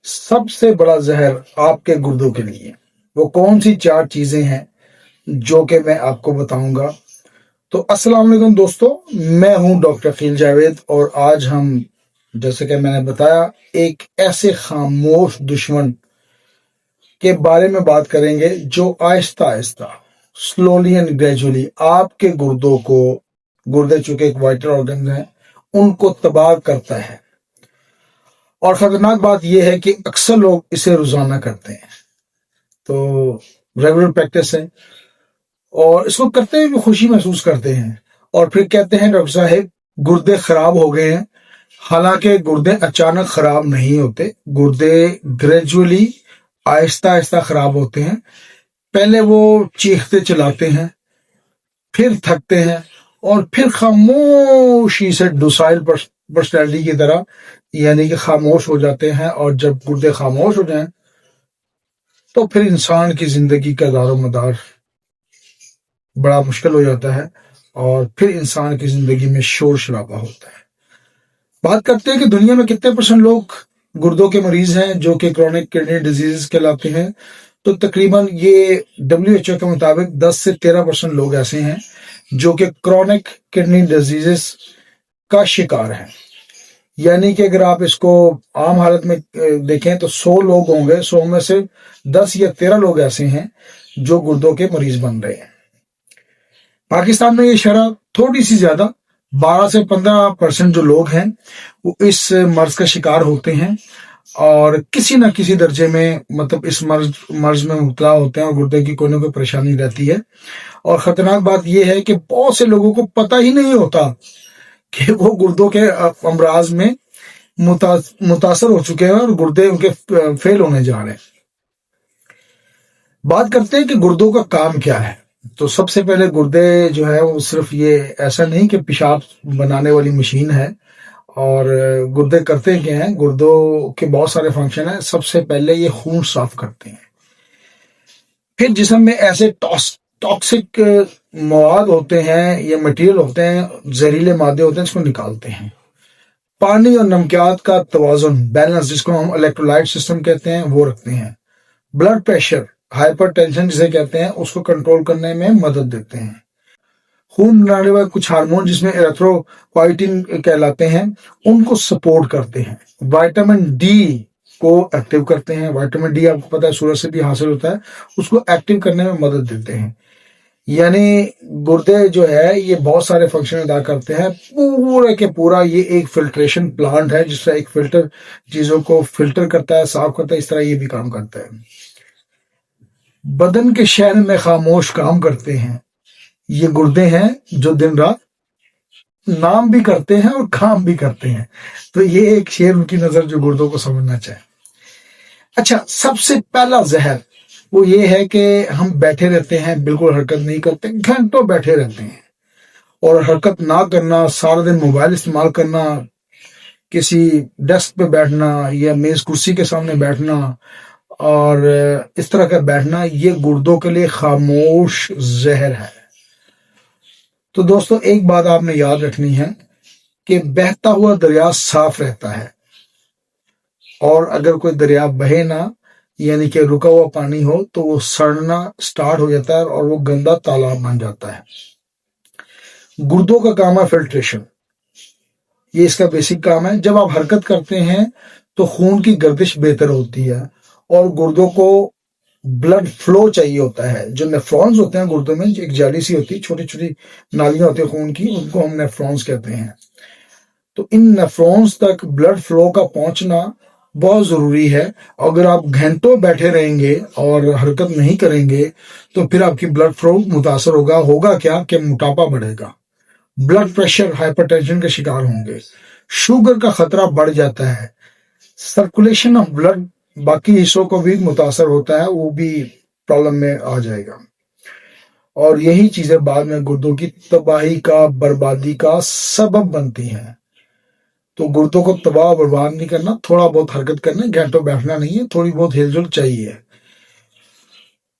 सबसे बड़ा जहर आपके गुर्दों के लिए वो कौन सी 4 चीजें हैं जो कि मैं आपको बताऊंगा। तो अस्सलाम वालेकुम दोस्तों, मैं हूं डॉक्टर फील जावेद और आज हम, जैसे कि मैंने बताया, एक ऐसे खामोश दुश्मन के बारे में बात करेंगे जो Aahista Aahista, slowly and gradually आपके गुर्दों को, गुर्दे चूंकि एक वाइटल ऑर्गन है, उनको तबाह करता है। और खतरनाक बात यह है कि अक्सर लोग इसे रोजाना करते हैं, तो रेगुलर प्रैक्टिस है और इसको करते हुए भी खुशी महसूस करते हैं और फिर कहते हैं डॉक्टर साहब गुर्दे खराब हो गए हैं। हालांकि गुर्दे अचानक खराब नहीं होते, गुर्दे ग्रेजुअली, आहिस्ता आहिस्ता खराब होते हैं। पहले वो चीखते चिल्लाते हैं, फिर थकते हैं और फिर खामोशी से डोसाइल पर्सनैलिटी की तरह, यानी कि खामोश हो जाते हैं। और जब गुर्दे खामोश हो जाएं तो फिर इंसान की जिंदगी का दारो मदार बड़ा मुश्किल हो जाता है और फिर इंसान की जिंदगी में शोर शराबा होता है। बात करते हैं कि दुनिया में कितने % लोग गुर्दों के मरीज हैं जो कि क्रॉनिक किडनी डिजीज कहलाते हैं। तो तकरीबन ये WHO के मुताबिक 10 से 13% लोग ऐसे हैं जो कि क्रॉनिक किडनी डिजीजेस का शिकार हैं। यानी कि अगर आप इसको आम हालत में देखें तो 100 लोग होंगे, 100 में से 10 या 13 लोग ऐसे हैं जो गुर्दों के मरीज बन रहे हैं। पाकिस्तान में ये शरह थोड़ी सी ज्यादा, 12 से 15% जो लोग हैं वो इस मर्ज का शिकार होते हैं और किसी न किसी दर्जे में, मतलब इस मर्ज में मुब्तला होते हैं और गुर्दे की कोई ना कोई परेशानी रहती है। और खतरनाक बात यह है कि बहुत से लोगों को पता ही नहीं होता कि वो गुर्दों के अमराज में मुतासर हो चुके हैं और गुर्दे उनके फेल होने जा रहे हैं। बात करते हैं कि गुर्दों का काम क्या है। तो सबसे पहले गुर्दे जो है वो सिर्फ ये ऐसा नहीं कि पेशाब बनाने वाली मशीन है। और गुर्दे करते क्या हैं, गुर्दों के बहुत सारे फंक्शन हैं। सबसे पहले ये खून साफ करते हैं, फिर जिस्म में ऐसे टॉक्सिक मवाद होते हैं या मटेरियल होते हैं, जहरीले मादे होते हैं, इसको निकालते हैं। पानी और नमकियात का तवाजुन, बैलेंस, जिसको हम इलेक्ट्रोलाइट सिस्टम कहते हैं, वो रखते हैं। ब्लड प्रेशर, हाइपरटेंशन जिसे कहते हैं, उसको कंट्रोल करने में मदद देते हैं। खून बनाने वाले कुछ हार्मोन जिसमें एरिथ्रोपोइटिन कहलाते हैं, उनको सपोर्ट करते हैं। विटामिन डी को एक्टिव करते हैं। विटामिन डी आपको पता है सूरज से भी हासिल होता है, उसको एक्टिव करने में मदद देते हैं। यानी गुर्दे जो है ये बहुत सारे फंक्शन अदा करते हैं। पूरे के पूरा ये एक फिल्ट्रेशन प्लांट है, जिससे एक फिल्टर चीजों को फिल्टर करता है, साफ करता है। इस तरह ये भी काम करता है। बदन के शहर में खामोश काम करते हैं ये गुर्दे हैं, जो दिन रात नाम भी करते हैं और काम भी करते हैं। तो ये एक शेर उनकी नजर जो गुर्दों को समझना चाहिए। अच्छा, सबसे पहला जहर वो ये है कि हम बैठे रहते हैं, बिल्कुल हरकत नहीं करते, घंटों बैठे रहते हैं। और हरकत ना करना, सारा दिन मोबाइल इस्तेमाल करना, किसी डेस्क पे बैठना या मेज कुर्सी के सामने बैठना और इस तरह का बैठना, ये गुर्दों के लिए खामोश जहर है। तो दोस्तों एक बात आपने याद रखनी है कि बहता हुआ दरिया साफ रहता है और अगर कोई दरिया बहे ना, यानी कि रुका हुआ पानी हो, तो वो सड़ना स्टार्ट हो जाता है और वो गंदा तालाब बन जाता है। गुर्दों का काम है फिल्ट्रेशन, ये इसका बेसिक काम है। जब आप हरकत करते हैं तो खून की गर्दिश बेहतर होती है और गुर्दों को ब्लड फ्लो चाहिए होता है। जो नेफ्रॉन्स होते हैं गुर्दों में, एक जाली सी होती है, छोटी छोटी नालियां होती है खून की, उनको हम नेफ्रॉन्स कहते हैं। तो इन नेफ्रॉन्स तक ब्लड फ्लो का पहुंचना बहुत जरूरी है। अगर आप घंटों बैठे रहेंगे और हरकत नहीं करेंगे तो फिर आपकी ब्लड फ्लो मुतासर होगा क्या कि मोटापा बढ़ेगा, ब्लड प्रेशर, हाइपरटेंशन के शिकार होंगे, शुगर का खतरा बढ़ जाता है, सर्कुलेशन ऑफ ब्लड बाकी हिस्सों को भी मुतासर होता है, वो भी प्रॉब्लम में आ जाएगा। और यही चीजें बाद में गुर्दों की तबाही का, बर्बादी का सबब बनती हैं। तो गुर्दों को तबाह बर्बाद नहीं करना, थोड़ा बहुत हरकत करना, घंटों बैठना नहीं है, थोड़ी बहुत हिलजुल चाहिए।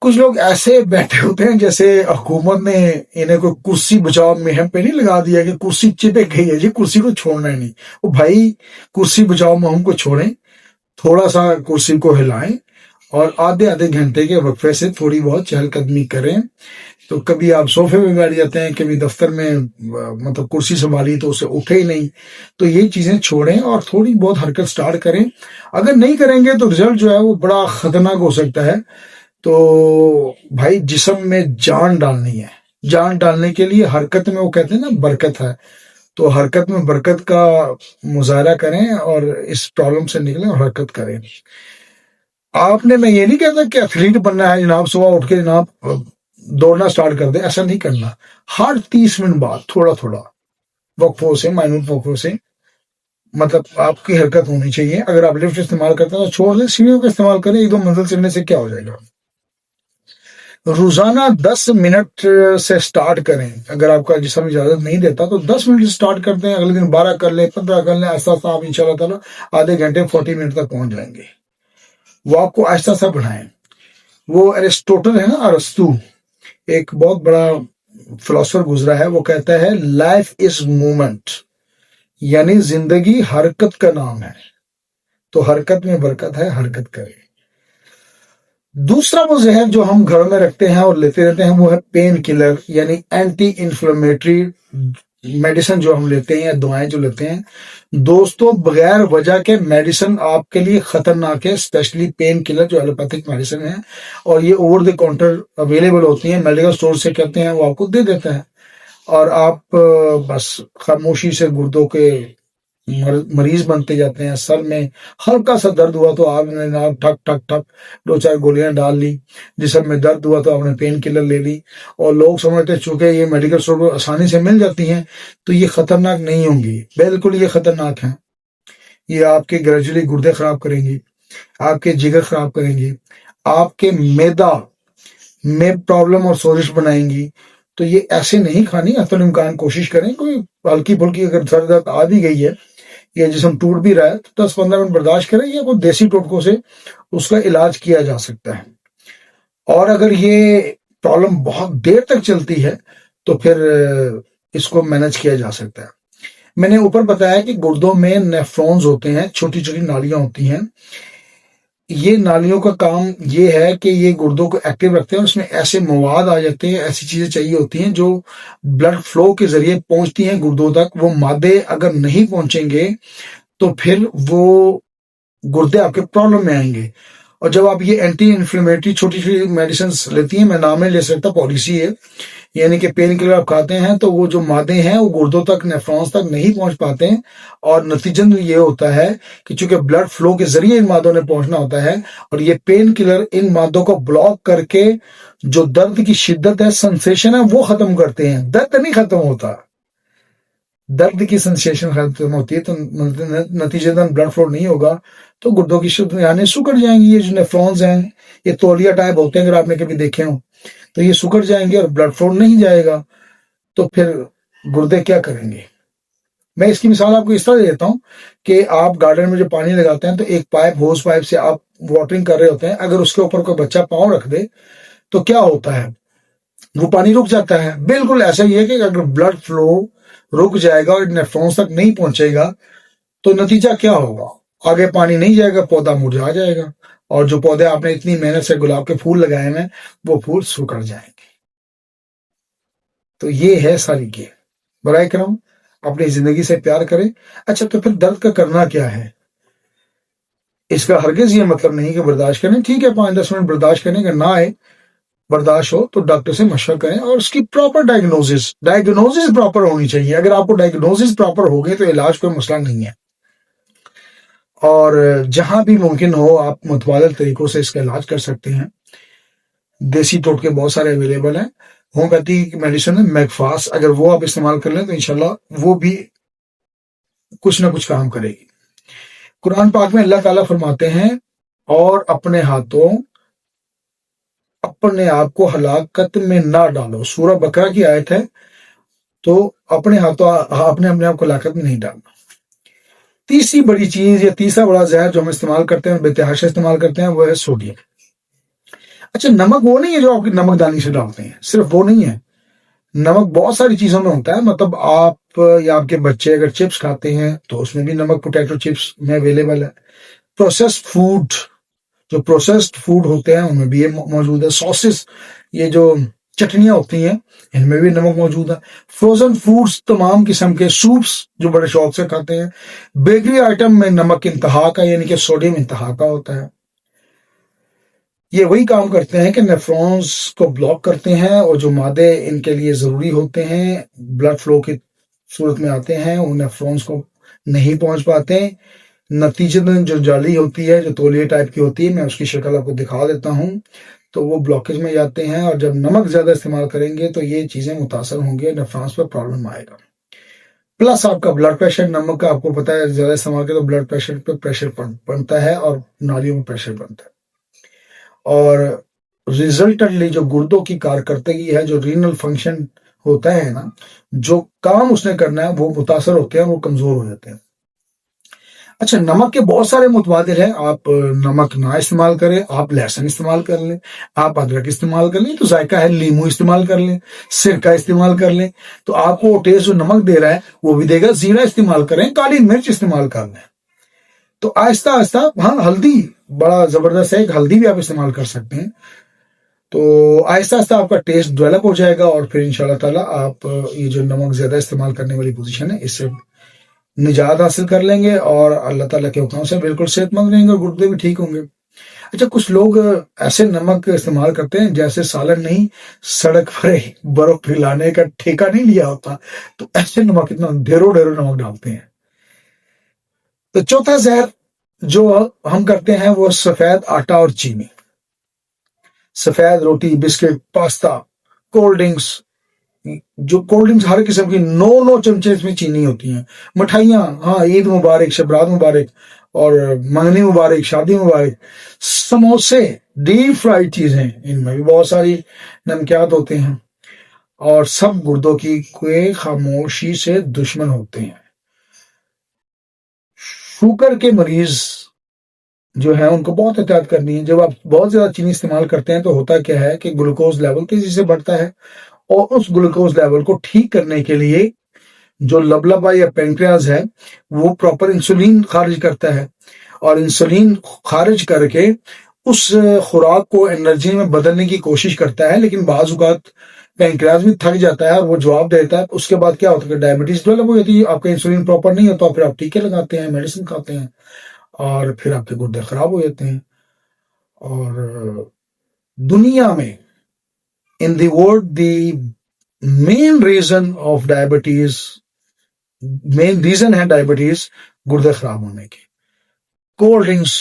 कुछ लोग ऐसे बैठे होते हैं जैसे हुकूमत ने इन्हें कोई कुर्सी बचाओ मुहिम पे नहीं लगा दिया कि कुर्सी चिपक गई है जी, कुर्सी को छोड़ना ही नहीं। वो भाई कुर्सी बचाओ मुहिम को छोड़ें, تھوڑا سا کرسی کو ہلائیں اور آدھے آدھے گھنٹے کے وقفے سے تھوڑی بہت چہل قدمی کریں. تو کبھی آپ صوفے میں بیٹھ جاتے ہیں, کبھی دفتر میں مطلب کرسی سنبھالی تو اسے اٹھے ہی نہیں. تو یہ چیزیں چھوڑیں اور تھوڑی بہت حرکت سٹارٹ کریں. اگر نہیں کریں گے تو رزلٹ جو ہے وہ بڑا خطرناک ہو سکتا ہے. تو بھائی جسم میں جان ڈالنی ہے, جان ڈالنے کے لیے حرکت میں وہ کہتے ہیں نا برکت ہے, تو حرکت میں برکت کا مظاہرہ کریں اور اس پرابلم سے نکلیں اور حرکت کریں. آپ نے, میں یہ نہیں کہتا کہ ایتھلیٹ بننا ہے جناب, صبح اٹھ کے جناب دوڑنا سٹارٹ کر دیں, ایسا نہیں کرنا. ہر 30 منٹ بعد تھوڑا تھوڑا وقفوں سے, مائنوٹ وقفوں سے مطلب آپ کی حرکت ہونی چاہیے. اگر آپ لفٹ استعمال کرتے ہیں تو چھوڑ دیں, سیڑھیوں کا استعمال کریں. 1-2 منزل چڑھنے سے کیا ہو جائے گا. روزانہ 10 منٹ سے سٹارٹ کریں. اگر آپ کا جسم اجازت نہیں دیتا تو 10 منٹ سے سٹارٹ کرتے ہیں, اگلے دن 12 کر لیں, 15 کر لیں. ایسا آپ انشاءاللہ تعالیٰ آدھے گھنٹے 40 منٹ تک پہنچ جائیں گے. وہ آپ کو آہستہ سا بڑھائیں. وہ ارسطوٹل ہے نا, ارسطو, ایک بہت بڑا فلاسفر گزرا ہے, وہ کہتا ہے لائف از مومنٹ, یعنی زندگی حرکت کا نام ہے. تو حرکت میں برکت ہے, حرکت کریں. دوسرا وہ زہر جو ہم گھر میں رکھتے ہیں اور لیتے رہتے ہیں وہ ہے پین کلر, یعنی اینٹی انفلیمیٹری میڈیسن جو ہم لیتے ہیں یا دعائیں جو لیتے ہیں. دوستوں بغیر وجہ کے میڈیسن آپ کے لیے خطرناک ہے, اسپیشلی پین کلر جو ایلوپیتھک میڈیسن ہے, اور یہ اوور دی کاؤنٹر اویلیبل ہوتی ہیں, میڈیکل سٹور سے کہتے ہیں وہ آپ کو دے دیتا ہے, اور آپ بس خاموشی سے گردوں کے مریض بنتے جاتے ہیں. سر میں ہلکا سا درد ہوا تو آپ نے ٹھک ٹھک ٹھک 2-4 گولیاں ڈال لی, جسم میں درد ہوا تو آپ نے پین کلر لے لی, اور لوگ سمجھتے چونکہ یہ میڈیکل اسٹور پر آسانی سے مل جاتی ہیں تو یہ خطرناک نہیں ہوں گی. بالکل یہ خطرناک ہیں. یہ آپ کے گریجولی گردے خراب کریں گی, آپ کے جگر خراب کریں گی, آپ کے معدہ میں پرابلم اور سوزش بنائیں گی. تو یہ ایسے نہیں کھانی. حتی الامکان کوشش کریں کوئی ہلکی پھلکی اگر سر درد آ بھی گئی ہے یا جسم ٹوٹ بھی رہا ہے تو 10-15 منٹ برداشت کریں, یا کوئی دیسی ٹوٹکوں سے اس کا علاج کیا جا سکتا ہے. اور اگر یہ پرابلم بہت دیر تک چلتی ہے تو پھر اس کو مینج کیا جا سکتا ہے. میں نے اوپر بتایا کہ گردوں میں نیفرونز ہوتے ہیں, چھوٹی چھوٹی نالیاں ہوتی ہیں. یہ نالیوں کا کام یہ ہے کہ یہ گردوں کو ایکٹیو رکھتے ہیں, اور اس میں ایسے مواد آ جاتے ہیں, ایسی چیزیں چاہیے ہوتی ہیں جو بلڈ فلو کے ذریعے پہنچتی ہیں گردوں تک. وہ مادے اگر نہیں پہنچیں گے تو پھر وہ گردے آپ کے پرابلم میں آئیں گے. اور جب آپ یہ اینٹی انفلیمیٹری چھوٹی چھوٹی میڈیسنز لیتی ہیں, میں نام نہیں لے سکتا, پالیسی ہے, یعنی کہ پین کلر آپ کھاتے ہیں تو وہ جو مادے ہیں وہ گردوں تک, نیفرونز تک نہیں پہنچ پاتے ہیں, اور نتیجہ یہ ہوتا ہے کہ چونکہ بلڈ فلو کے ذریعے ان مادوں نے پہنچنا ہوتا ہے, اور یہ پین کلر ان مادوں کو بلاک کر کے جو درد کی شدت ہے, سنسیشن ہے, وہ ختم کرتے ہیں. درد نہیں ختم ہوتا, درد کی سنسیشن ختم ہوتی ہے. تو نتیجہ بلڈ فلو نہیں ہوگا تو گردوں کی شدت یعنی سکڑ جائیں گی. یہ جو نیفرونز ہیں یہ تولیہ ٹائپ ہوتے ہیں, اگر آپ نے کبھی دیکھے ہوں تو یہ سکڑ جائیں گے اور بلڈ فلو نہیں جائے گا. تو پھر گردے کیا کریں گے. میں اس کی مثال آپ کو اس طرح دیتا ہوں کہ آپ گارڈن میں جو پانی لگاتے ہیں تو ایک پائپ, ہوز پائپ سے آپ واٹرنگ کر رہے ہوتے ہیں. اگر اس کے اوپر کوئی بچہ پاؤں رکھ دے تو کیا ہوتا ہے, وہ پانی رک جاتا ہے. بالکل ایسا ہی ہے کہ اگر بلڈ فلو رک جائے گا اور نیفرونز تک نہیں پہنچے گا تو نتیجہ کیا ہوگا, آگے پانی نہیں جائے گا, پودا مرجھا جائے گا, اور جو پودے آپ نے اتنی محنت سے گلاب کے پھول لگائے ہیں وہ پھول سکڑ جائیں گے. تو یہ ہے ساری کی. برائے کرم اپنی زندگی سے پیار کریں. اچھا تو پھر درد کا کرنا کیا ہے. اس کا ہرگز یہ مطلب نہیں کہ برداشت کریں. ٹھیک ہے 5-10 منٹ برداشت کریں, اگر نہ آئے برداشت ہو تو ڈاکٹر سے مشورہ کریں, اور اس کی پراپر ڈائگنوزس پراپر ہونی چاہیے. اگر آپ کو ڈائگنوزس پراپر ہو گئے تو علاج کوئی مسئلہ نہیں ہے. اور جہاں بھی ممکن ہو آپ متبادل طریقوں سے اس کا علاج کر سکتے ہیں. دیسی ٹوٹکے بہت سارے اویلیبل ہیں. ہومیوپیتھی میڈیسن ہے میگفاس, اگر وہ آپ استعمال کر لیں تو انشاءاللہ وہ بھی کچھ نہ کچھ کام کرے گی. قرآن پاک میں اللہ تعالیٰ فرماتے ہیں, اور اپنے ہاتھوں اپنے آپ کو ہلاکت میں نہ ڈالو. سورہ بقرہ کی آیت ہے. تو اپنے ہاتھوں اپنے آپ کو ہلاکت میں نہیں ڈالنا. تیسری بڑی چیز یا تیسرا بڑا زہر جو ہم استعمال کرتے ہیں, بے تحاشا استعمال کرتے ہیں, وہ ہے سوڈیم. اچھا نمک وہ نہیں ہے جو آپ کی نمک دانی سے ڈالتے ہیں, صرف وہ نہیں ہے. نمک بہت ساری چیزوں میں ہوتا ہے. مطلب آپ یا آپ کے بچے اگر چپس کھاتے ہیں تو اس میں بھی نمک پوٹیٹو چپس میں اویلیبل ہے. प्रोसेस्ड फूड, जो प्रोसेस्ड फूड होते हैं उनमें भी ये मौजूद है। सॉसेस, ये जो चटनियां होती हैं इनमें भी नमक मौजूद है। फ्रोजन फूड्स, तमाम किस्म के सूप्स जो बड़े शौक से खाते हैं। बेकरी आइटम में नमक इंतहा का यानी कि सोडियम इंतहा का होता है। ये वही काम करते हैं कि नेफ्रॉन्स को ब्लॉक करते हैं और जो मादे इनके लिए जरूरी होते हैं ब्लड फ्लो की सूरत में आते हैं उन नेफ्रॉन्स को नहीं पहुंच पाते। नतीजतन जो जाली होती है, जो तौलिया टाइप की होती है, मैं उसकी शक्ल आपको दिखा देता हूं, तो वो ब्लॉकेज में जाते हैं और जब नमक ज्यादा इस्तेमाल करेंगे तो ये चीजें मुतासर होंगे, नेफ्रॉन्स पर प्रॉब्लम आएगा। प्लस आपका ब्लड प्रेशर, नमक का आपको पता है ज्यादा इस्तेमाल करें तो ब्लड प्रेशर पे प्रेशर बनता है और नालियों में प्रेशर बनता है। और रिजल्टेंटली जो गुर्दों की कारकर्दगी है, जो रीनल फंक्शन होता है ना, जो काम उसने करना है वो मुतासर होते हैं, वो कमजोर हो जाते हैं। अच्छा, नमक के बहुत सारे मुतबादिल हैं। आप नमक ना इस्तेमाल करें, आप लहसुन इस्तेमाल कर लें, आप अदरक इस्तेमाल कर लें तो जायका है, लीमू इस्तेमाल कर लें, सिरका इस्तेमाल कर लें तो आपको टेस्ट जो नमक दे रहा है वो भी देगा। जीरा इस्तेमाल करें, काली मिर्च इस्तेमाल कर लें। तो आहिस्ता आहिस्ता, हाँ हल्दी बड़ा जबरदस्त है, एक हल्दी भी आप इस्तेमाल कर सकते हैं। तो आहिस्ता आहिस्ता आपका टेस्ट डेवलप हो जाएगा और फिर इंशाल्लाह ताला आप ये जो नमक ज्यादा इस्तेमाल करने वाली पोजीशन है इससे निजात हासिल कर लेंगे और अल्लाह ताला के हुक्म से बिल्कुल सेहतमंद रहेंगे और गुर्दे भी ठीक होंगे। अच्छा, कुछ लोग ऐसे नमक इस्तेमाल करते हैं जैसे सालन नहीं, सड़क पर बर्फ पिलाने का ठेका नहीं लिया होता, तो ऐसे नमक इतना ढेरों ढेरों नमक डालते हैं। तो चौथा जहर जो हम करते हैं वो सफेद आटा और चीनी। सफेद रोटी, बिस्किट, पास्ता, कोल्ड ड्रिंक्स, जो कोल्ड ड्रिंक्स हर किस्म की 9 चमचे इसमें चीनी होती हैं। मिठाइयाँ, हाँ ईद मुबारक, शबरात मुबारक और मंगनी मुबारक, शादी मुबारक, समोसे, डीप फ्राइड चीजें, इनमें भी बहुत सारी नमकियात होते हैं और सब गुर्दों की कोई खामोशी से दुश्मन होते हैं। शुगर के मरीज जो है उनको बहुत एहतियात करनी है। जब आप बहुत ज्यादा चीनी इस्तेमाल करते हैं तो होता क्या है कि ग्लूकोज लेवल तेजी से बढ़ता है और उस ग्लूकोज लेवल को ठीक करने के लिए जो लबलबा या पेनक्रियाज है वो प्रॉपर इंसुलिन खारिज करता है और इंसुलिन खारिज करके उस खुराक को एनर्जी में बदलने की कोशिश करता है, लेकिन बाज औक़ात पेनक्रियाज भी थक जाता है और वो जवाब देता है। उसके बाद क्या होता है, डायबिटीज डेवलप हो जाती है। आपका इंसुलिन प्रॉपर नहीं होता, फिर आप टीके लगाते हैं, मेडिसिन खाते हैं और फिर आपके गुर्दे खराब हो जाते हैं। और दुनिया में in the world the main reason of diabetes, main reason है डायबिटीज गुर्दे खराब होने की। कोल्ड ड्रिंक्स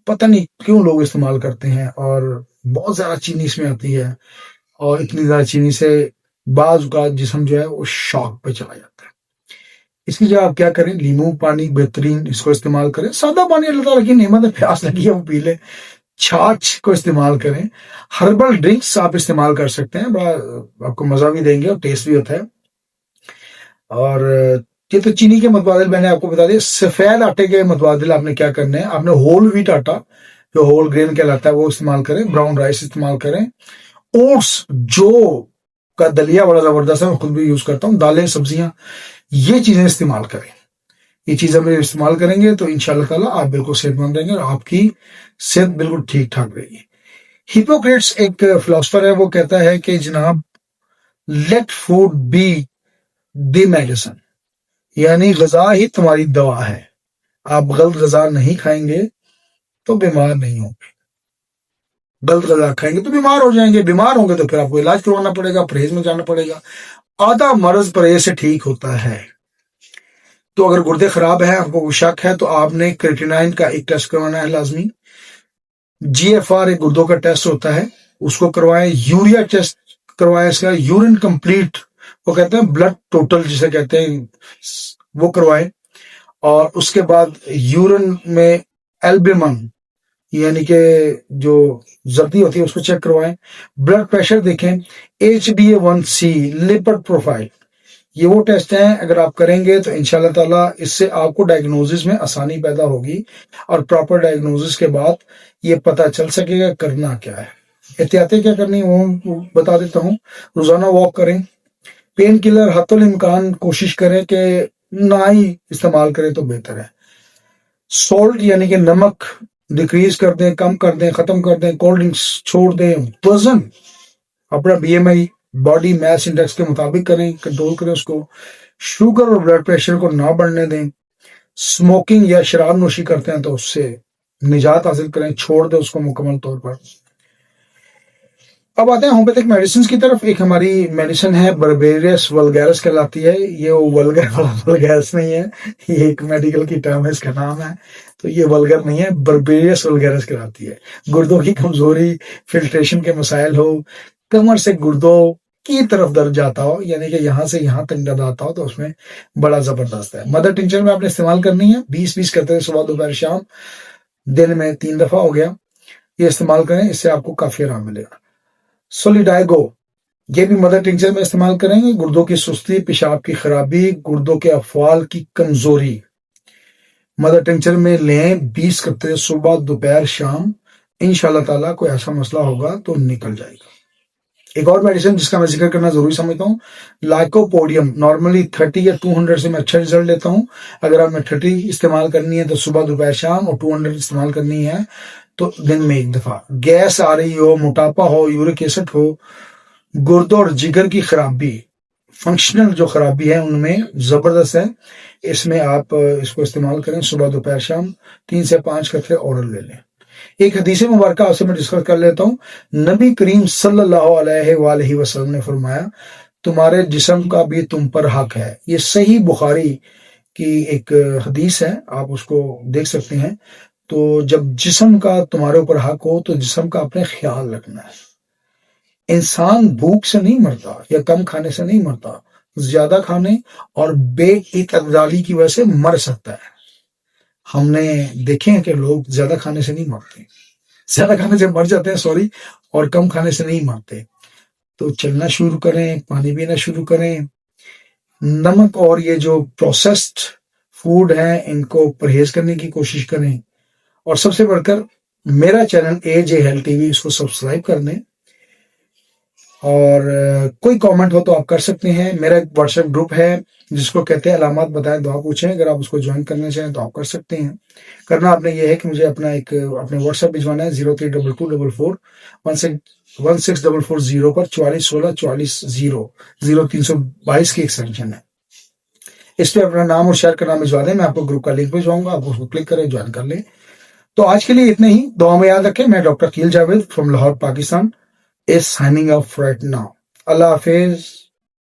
पता नहीं क्यों लोग इस्तेमाल करते हैं और बहुत ज्यादा चीनी इसमें आती है और इतनी ज्यादा चीनी से बाज का जिस्म जो है वो शॉक पे चला जाता है। इसकी जगह आप क्या करें, लीमू पानी बेहतरीन, इसको इस्तेमाल करें। सादा पानी अल्लाह ताला की नेमत है, प्यास लगी है वो पी ले। छाछ को इस्तेमाल करें। हर्बल ड्रिंक्स आप इस्तेमाल कर सकते हैं, बड़ा आपको मजा भी देंगे और टेस्ट भी होता है। और ये तो चीनी के मुतबादिल मैंने आपको बता दिया। सफेद आटे के मुतबादिल आपने क्या करना है, आपने होल व्हीट आटा जो होल ग्रेन कहलाता है वो इस्तेमाल करें। ब्राउन राइस इस्तेमाल करें। ओट्स, जो का दलिया बड़ा जबरदस्त है, मैं खुद भी यूज करता हूँ। दालें, सब्जियां, ये चीजें इस्तेमाल करें। ये चीजें हम इस्तेमाल करेंगे तो इंशाल्लाह ताला आप बिल्कुल सेहतमंद रहेंगे और आपकी सेहत बिल्कुल ठीक ठाक रहेगी। हिपोक्रेट्स एक फिलोसफर है, वो कहता है कि जनाब let food be the medicine, यानी गजा ही तुम्हारी दवा है। आप गलत गजा नहीं खाएंगे तो बीमार नहीं होंगे, गलत गजा खाएंगे तो बीमार हो जाएंगे, बीमार होंगे तो फिर आपको इलाज करवाना पड़ेगा, परहेज में जाना पड़ेगा। आधा मर्ज परहेज से ठीक होता है। तो अगर गुर्दे खराब है, आपको शक है, तो आपने क्रेटिनाइन का एक टेस्ट करवाना है लाजमी। GFR एक गुर्दों का टेस्ट होता है, उसको करवाएं। यूरिया टेस्ट करवाएं, इसका यूरिन कंप्लीट, वो कहते हैं ब्लड टोटल जिसे कहते हैं, वो करवाएं। और उसके बाद यूरिन में एल्बुमिन यानी कि जो जर्दी होती है उसको चेक करवाएं। ब्लड प्रेशर देखें। HbA1c, लिपिड प्रोफाइल, ये वो टेस्ट हैं, अगर आप करेंगे तो इंशाल्लाह ताला इससे आपको डायग्नोसिस में आसानी पैदा होगी और प्रॉपर डायग्नोसिस के बाद ये पता चल सकेगा करना क्या है। एहतियातें क्या करनी है वो बता देता हूँ। रोजाना वॉक करें। पेन किलर हत्तुल इम्कान कोशिश करें कि ना ही इस्तेमाल करें तो बेहतर है। सॉल्ट यानी कि नमक डिक्रीज कर दें, कम कर दें, खत्म कर दें, कोल्ड ड्रिंक्स छोड़ दें, वजन अपना बीएमआई बॉडी मास इंडेक्स के मुताबिक करें, कंट्रोल करें उसको, शुगर और ब्लड प्रेशर को ना बढ़ने दें, स्मोकिंग या शराब नोशी करते हैं तो उससे निजात हासिल करें, छोड़ दें उसको मुकम्मल तौर पर। अब आते हैं होम्योपैथिक मेडिसिन की तरफ। एक हमारी मेडिसिन है बर्बेरियस वल्गैरिस कहलाती है। ये वो वल्गर वाला वल्गैरिस नहीं है, ये एक मेडिकल की टर्म है, इसका नाम है, तो ये वल्गर नहीं है, बर्बेरियस वल्गैरिस कहलाती है। गुर्दों की कमजोरी, फिल्ट्रेशन के मसाइल हो, कमर से गुर्दों की तरफ दर्द जाता हो, यानी कि यहाँ से यहाँ तक दर्द आता हो, तो उसमें बड़ा जबरदस्त है। मदर टिंचर में आपने इस्तेमाल करनी है, 20-20 करते हैं, सुबह दोपहर शाम, दिन में 3 दफा हो गया, ये इस्तेमाल करें, इससे आपको काफी आराम मिलेगा। सोलिडाइगो, ये भी मदर टिंचर में इस्तेमाल करेंगे। गुर्दों की सुस्ती, पेशाब की खराबी, गुर्दों के अफवाल की कमजोरी, मदर टिंचर में लें, 20 करते सुबह दोपहर शाम, इंशाल्लाह ताला कोई ऐसा मसला होगा तो निकल जाएगा। एक और मेडिसिन जिसका मैं जिक्र करना जरूरी समझता हूँ, लाइकोपोडियम। नॉर्मली 30 या 200 से मैं अच्छा रिजल्ट लेता हूँ। अगर आपने 30 इस्तेमाल करनी है तो सुबह दोपहर शाम, और 200 इस्तेमाल करनी है तो दिन में 1 दफा। गैस आ रही हो, मोटापा हो, यूरिक एसिड हो, गुर्दों और जिगर की खराबी, फंक्शनल जो खराबी है उनमें जबरदस्त है, इसमें आप इसको इस्तेमाल करें, सुबह दोपहर शाम, 3 से 5 कतरे औरल ले लें। एक हदीस मुबारक आपसे मैं डिस्कस कर लेता हूँ। नबी करीम सल्लल्लाहु अलैहि वसल्लम ने फरमाया, तुम्हारे जिस्म का भी तुम पर हक है। ये सही बुखारी की एक हदीस है, आप उसको देख सकते हैं। तो जब जिस्म का तुम्हारे ऊपर हक हो तो जिस्म का अपने ख्याल रखना है। इंसान भूख से नहीं मरता या कम खाने से नहीं मरता, ज्यादा खाने और बेइतदाली की वजह से मर सकता है। हमने देखे हैं कि लोग ज्यादा खाने से नहीं मरते, ज्यादा खाने से मर जाते हैं, सॉरी, और कम खाने से नहीं मरते। तो चलना शुरू करें, पानी पीना शुरू करें, नमक और ये जो प्रोसेस्ड फूड है इनको परहेज करने की कोशिश करें, और सबसे बढ़कर मेरा चैनल AJ हेल्थ टीवी, इसको सब्सक्राइब कर लें। और कोई कमेंट हो तो आप कर सकते हैं। मेरा एक व्हाट्सएप ग्रुप है जिसको कहते हैं अलामत बताएं दुआ पूछें, अगर आप उसको ज्वाइन करना चाहें तो आप कर सकते हैं। करना आपने ये है कि मुझे अपना एक अपने व्हाट्सएप भिजवाना है 0322441644 पर 441644 0322 की एक्सटेंशन है। इस पर अपना नाम और शेयर करना भिजवा दें, मैं आपको ग्रुप का लिंक भिजवाऊंगा, आप उसको क्लिक करें, ज्वाइन कर लें। तो आज के लिए इतना ही, दुआ में याद रखें। मैं डॉक्टर कील Javed from Lahore Pakistan is signing off right now. Allah Hafiz.